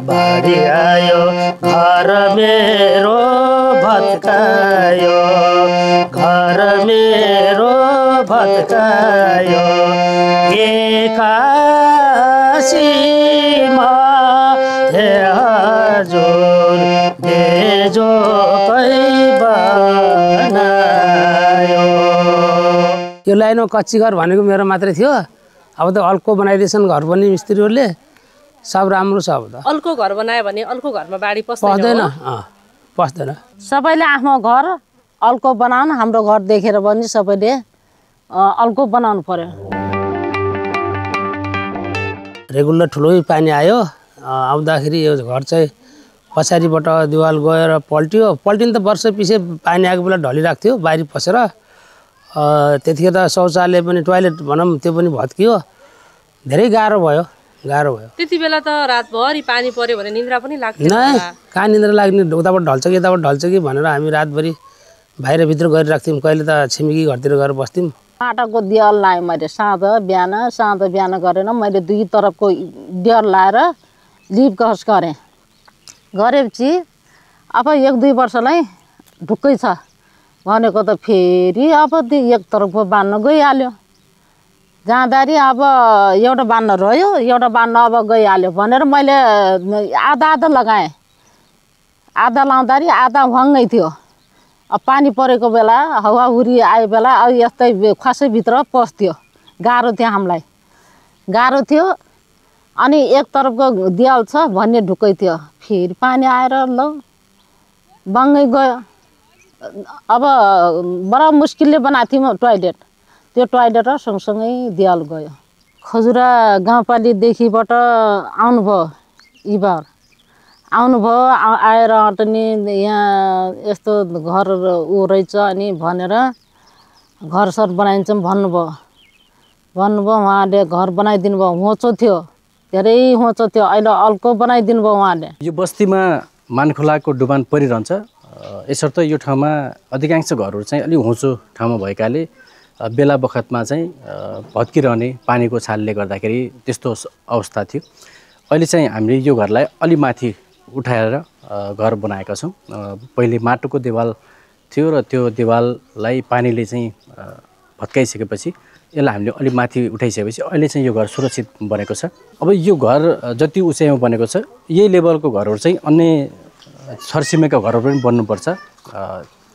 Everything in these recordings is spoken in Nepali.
बाढी आयो घर मेरो भत्कायो घर मेरो भत्कायो एकासीमा हे हजुर बेजो बनायो। यो लाइनमा कच्ची घर भनेको मेरो मात्रै थियो। अब त अल्को बनाइदिएछन् घर पनि मिस्त्रीहरूले, सब राम्रो छ। अब त अल्को घर बनायो भने अल्को घरमा बाढी पस्दैन पस्दैन। सबैले आफ्नो घर अल्को बनाउनु, हाम्रो घर देखेर पनि सबैले अल्को बनाउनु पर्यो। रेगुलर ठुलै पानी आयो, आउँदाखेरि यो घर चाहिँ पछाडिबाट दिवाल गएर पल्टियो। पल्टिनु त वर्ष पछि पानी आएको बेला ढलिरहेको थियो बाहिर पसेर। त्यतिखेर त शौचालय पनि टोयलेट भनौँ त्यो पनि भत्कियो। धेरै गाह्रो भयो। त्यति बेला त रातभरि पानी पर्यो भने निन्द्रा पनि लाग्दैन। कहाँ निन्द्रा लाग्ने, उताबाट ढल्छ कि यताबाट ढल्छ कि भनेर हामी रातभरि बाहिरभित्र गरिराख्थ्यौँ। कहिले त छिमेकी घरतिर गएर बस्थ्यौँ। माटाको दिवाल लाएँ मैले साँझ बिहान गरेर मैले दुई तरफको दिवाल लाएर लिप घस गरेपछि अब 1-2 वर्षलाई ढुक्कै छ भनेको त फेरि अब एक तरफको बान्न गइहाल्यो। जाँदाखेरि अब एउटा बान्न रह्यो, एउटा बान्न अब गइहाल्यो भनेर मैले आधा लगाएँ। आधा लाउँदाखेरि आधा भङ्गै थियो। अब पानी परेको बेला हावाहुरी आयो बेला अब यस्तै खसैभित्र पस्थ्यो। गाह्रो थियो हामीलाई, गाह्रो थियो। अनि एक तरफको दिवाल छ भन्ने ढुक्कै थियो। फेरि पानी आएर ल बङ्गै गयो। अब बडा मुस्किलले बनाएको थियौँ टोयलेट। त्यो टोयलेट र सँगसँगै दिवाल गयो। खजुरा गाउँपालिकादेखिबाट आउनुभयो, इबार आउनुभयो। आएर पनि यहाँ यस्तो घर ऊ रहेछ अनि भनेर घरसर बनाइन्छौँ भन्नुभयो। उहाँले घर बनाइदिनु भयो। होचो थियो, धेरै होचो थियो। अहिले अल्को बनाइदिनु भयो उहाँले। यो बस्तीमा मानखोलाको डुबान परिरहन्छ। यसर्थ यो ठाउँमा अधिकांश घरहरू चाहिँ अलि होचो ठाउँमा भएकाले बेला बखतमा चाहिँ भत्किरहने पानीको छालले गर्दाखेरि त्यस्तो अवस्था थियो। अहिले चाहिँ हामीले यो घरलाई अलि माथि उठाएर घर बनाएका छौँ। पहिले माटोको देवाल थियो र त्यो देवाललाई पानीले चाहिँ भत्काइसकेपछि यसलाई हामीले अलि माथि उठाइसकेपछि अहिले चाहिँ यो घर सुरक्षित बनेको छ। अब यो घर जति उचाइमा बनेको छ यही लेभलको घरहरू चाहिँ अन्य छरछिमेकका घरहरू पनि बन्नुपर्छ।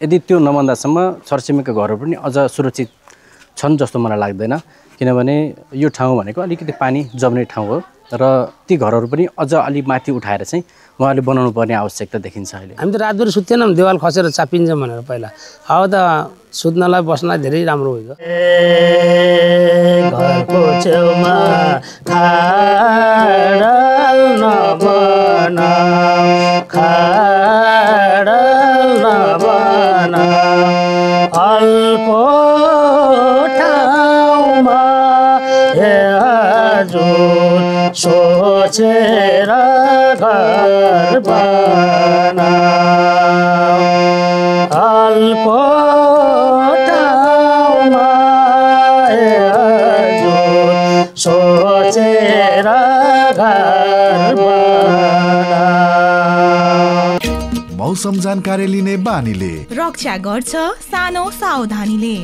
यदि त्यो नबन्दासम्म छरछिमेकका घरहरू पनि अझ सुरक्षित छन् जस्तो मलाई लाग्दैन। किनभने यो ठाउँ भनेको अलिकति पानी जम्ने ठाउँ हो र ती घरहरू पनि अझ अलि माथि उठाएर चाहिँ उहाँले बनाउनु पर्ने आवश्यकता देखिन्छ। अहिले हामी त रातभरि सुत्थेनौँ, देवाल खसेर चापिन्छ भनेर पहिला। अब त सुत्नलाई बस्नलाई धेरै राम्रो भयो। घरको छेउमा खाडल नबना अल्को ठाउँमा हे हजुर सोचेर घर बना अल्को ठाउँमा हे हजुर सोचेर घर बना। मौसम जानकारी लिने बानीले रक्षा गर्छ सानो सावधानीले।